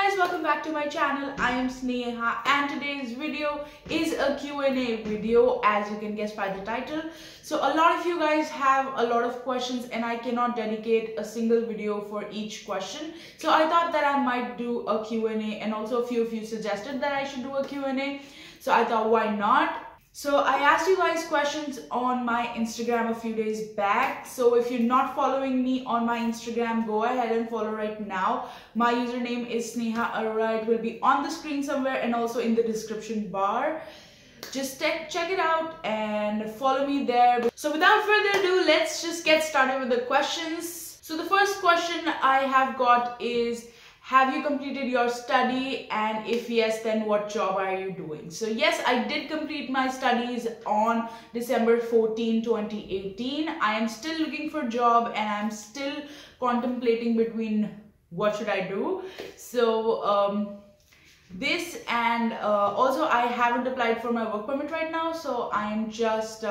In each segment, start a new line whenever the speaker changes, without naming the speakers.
guys, welcome back to my channel. I am Sneha and today's video is a Q&A video, as you can guess by the title. So a lot of you guys have a lot of questions and I cannot dedicate a single video for each question. So I thought that I might do a Q&A, and also a few of you suggested that I should do a Q&A. So I thought, why not? So I asked you guys questions on my Instagram a few days back. So if you're not following me on my Instagram, go ahead and follow right now. My username is Sneha Arora. It will be on the screen somewhere and also in the description bar. Just check it out and follow me there. So without further ado, let's just get started with the questions. So the first question I have got is, have you completed your study, and if yes, then what job are you doing? So yes, I did complete my studies on December 14, 2018. I am still looking for a job and I'm still contemplating between what should I do. So this and also I haven't applied for my work permit right now, so I'm just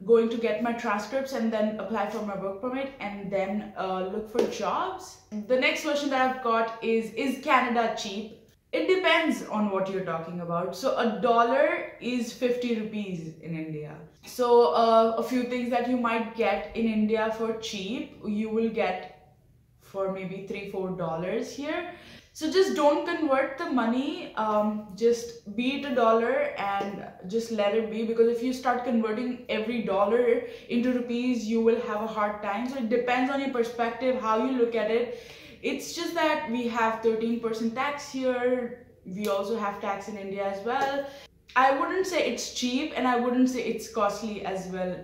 going to get my transcripts and then apply for my work permit and then look for jobs. The next question that I've got is Canada cheap? It depends on what you're talking about. So $1 is 50 rupees in India. So a few things that you might get in India for cheap, you will get for maybe $3-4 here. So just don't convert the money, just be it $1 and just let it be, because if you start converting every dollar into rupees, you will have a hard time. So it depends on your perspective, how you look at it. It's just that we have 13% tax here. We also have tax in India as well. I wouldn't say it's cheap and I wouldn't say it's costly as well.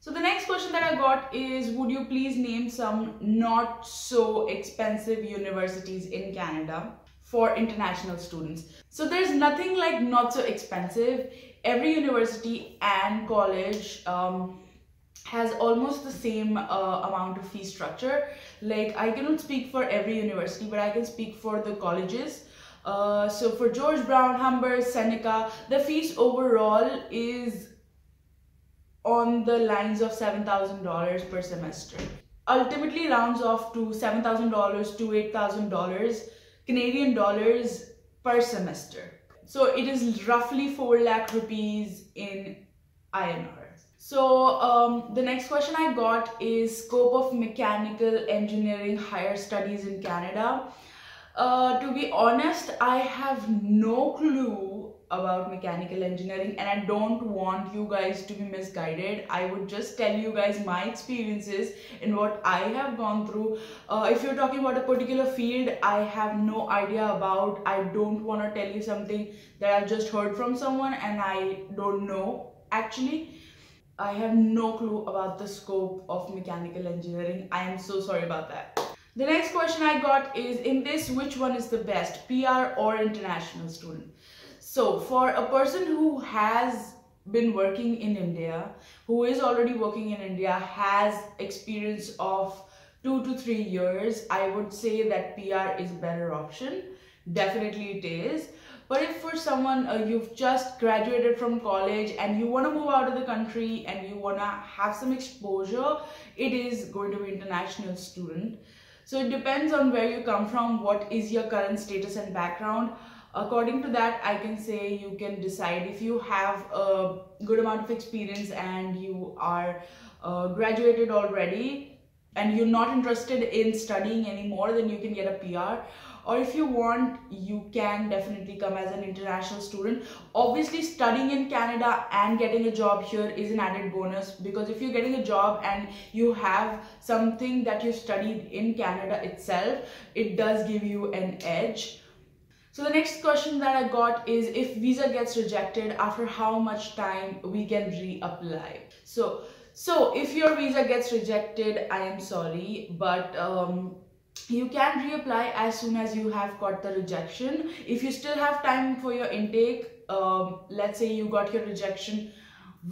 So the next question that I got is, would you please name some not so expensive universities in Canada for international students? So there's nothing like not so expensive. Every university and college has almost the same amount of fee structure. Like, I cannot speak for every university, but I can speak for the colleges. So for George Brown, Humber, Seneca, the fees overall is on the lines of $7,000 per semester. Ultimately rounds off to $7,000 to $8,000 Canadian dollars per semester. So it is roughly 4 lakh rupees in INR. So the next question I got is scope of mechanical engineering higher studies in Canada. To be honest, I have no clue about mechanical engineering and I don't want you guys to be misguided. I would just tell you guys my experiences and what I have gone through. If you're talking about a particular field I have no idea about, I don't want to tell you something that I've just heard from someone and I don't know. Actually, I have no clue about the scope of mechanical engineering. I am so sorry about that. The next question I got is, in this, which one is the best, PR or international student? So for a person who has been working in India, who is already working in India, has experience of 2 to 3 years, I would say that PR is a better option. Definitely it is. But if for someone, you've just graduated from college and you want to move out of the country and you want to have some exposure, it is going to be international student. So it depends on where you come from, what is your current status and background. According to that, I can say you can decide. If you have a good amount of experience and you are graduated already and you're not interested in studying anymore, then you can get a PR. Or if you want, you can definitely come as an international student. Obviously, studying in Canada and getting a job here is an added bonus, because if you're getting a job and you have something that you studied in Canada itself, it does give you an edge. So the next question that I got is, if visa gets rejected, after how much time we can reapply? So if your visa gets rejected, I am sorry, but you can reapply as soon as you have got the rejection. If you still have time for your intake, let's say you got your rejection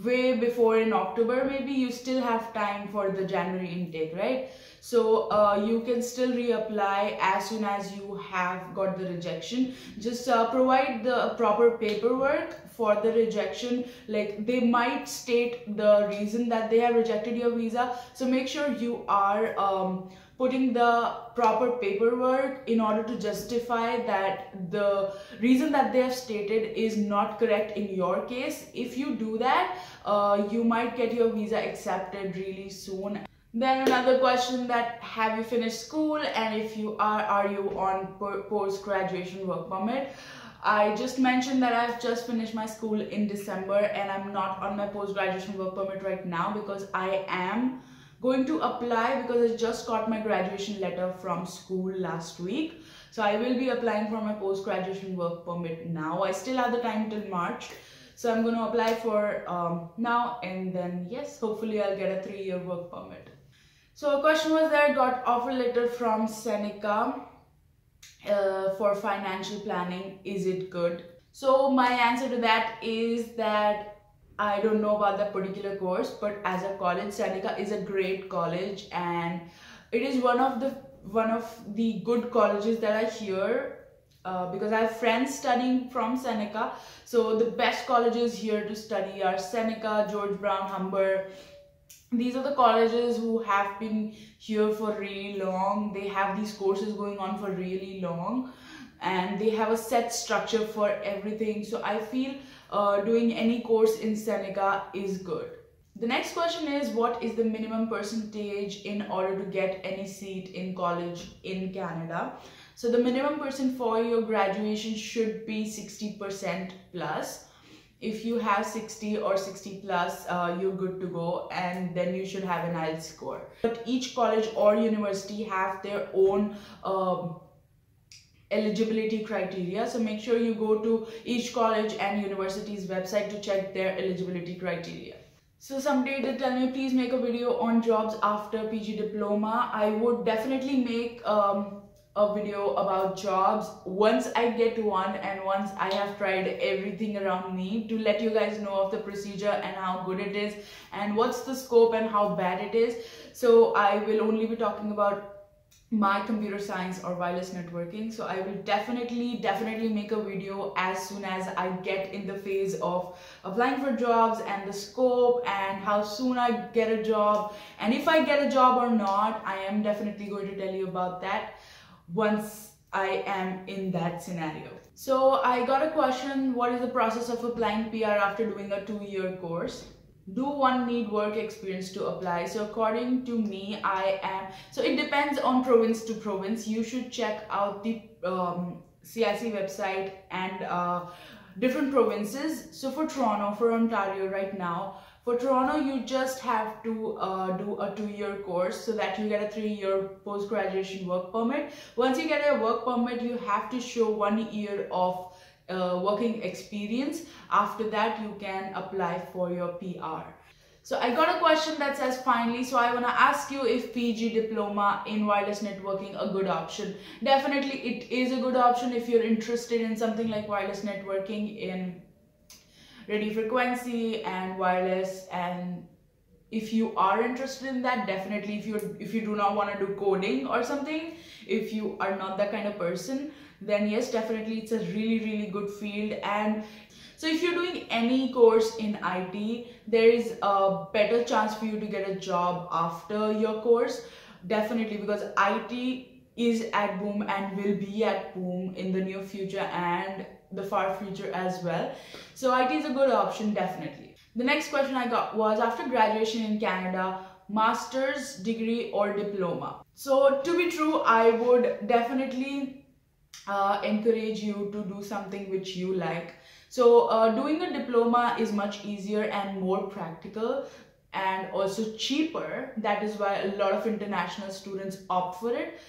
way before in October, maybe you still have time for the January intake, right? So you can still reapply as soon as you have got the rejection. Just provide the proper paperwork for the rejection. Like, they might state the reason that they have rejected your visa, so make sure you are putting the proper paperwork in order to justify that the reason that they have stated is not correct in your case. If you do that, you might get your visa accepted really soon. Then another question, that have you finished school, and if you are you on post-graduation work permit? I just mentioned that I've just finished my school in December and I'm not on my post-graduation work permit right now because I am going to apply, because I just got my graduation letter from school last week. So I will be applying for my post-graduation work permit now. I still have the time till March. So I'm going to apply for now, and then yes, hopefully I'll get a 3-year work permit. So a question was there, got offer letter from Seneca for financial planning, is it good? So my answer to that is that I don't know about that particular course, but as a college, Seneca is a great college, and it is one of the good colleges that I hear, because I have friends studying from Seneca. So the best colleges here to study are Seneca, George Brown, Humber. These are the colleges who have been here for really long. They have these courses going on for really long, and they have a set structure for everything. So I feel doing any course in Seneca is good. The next question is, what is the minimum percentage in order to get any seat in college in Canada? So the minimum percent for your graduation should be 60% plus. If you have 60 or 60 plus, you're good to go, and then you should have an IELTS score. But each college or university have their own eligibility criteria, so make sure you go to each college and university's website to check their eligibility criteria. So somebody did tell me, please make a video on jobs after PG diploma. I would definitely make a video about jobs once I get one, and once I have tried everything around me, to let you guys know of the procedure and how good it is and what's the scope and how bad it is. So I will only be talking about my computer science or wireless networking. So I will definitely make a video as soon as I get in the phase of applying for jobs and the scope and how soon I get a job, and if I get a job or not. I am definitely going to tell you about that once I am in that scenario. So I got a question, what is the process of applying PR after doing a 2-year course? Do one need work experience to apply? So according to me, so it depends on province to province. You should check out the CIC website and different provinces. So for Toronto, for Ontario right now, for Toronto, you just have to do a 2-year course so that you get a 3-year post-graduation work permit. Once you get a work permit, you have to show 1 year of working experience. After that, you can apply for your PR. So I got a question that says, finally, so I want to ask you, if PG diploma in wireless networking a good option? Definitely it is a good option if you're interested in something like wireless networking in radio frequency and wireless. And if you are interested in that, definitely, if you do not want to do coding or something, if you are not that kind of person, then yes, definitely it's a really good field. And so if you're doing any course in IT, there is a better chance for you to get a job after your course, definitely, because IT is at boom and will be at boom in the near future and the far future as well. So IT is a good option, definitely. The next question I got was, after graduation in Canada, master's degree or diploma? So to be true, I would definitely encourage you to do something which you like. So doing a diploma is much easier and more practical and also cheaper. That is why a lot of international students opt for it.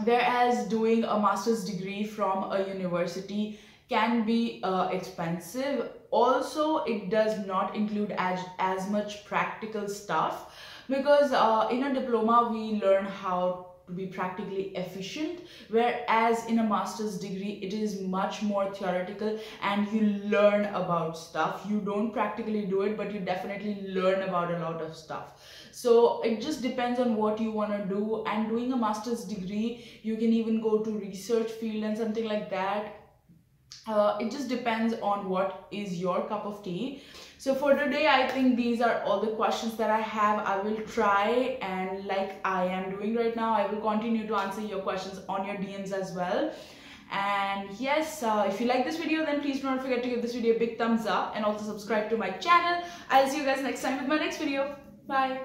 Whereas doing a master's degree from a university can be expensive. Also, it does not include as much practical stuff, because in a diploma we learn how to be practically efficient, whereas in a master's degree it is much more theoretical and you learn about stuff. You don't practically do it, but you definitely learn about a lot of stuff. So it just depends on what you want to do. And doing a master's degree, you can even go to research field and something like that. It just depends on what is your cup of tea. So for today, I think these are all the questions that I have. I will try, and like I am doing right now, I will continue to answer your questions on your DMs as well. And yes, if you like this video, then please do not forget to give this video a big thumbs up and also subscribe to my channel. I'll see you guys next time with my next video. Bye.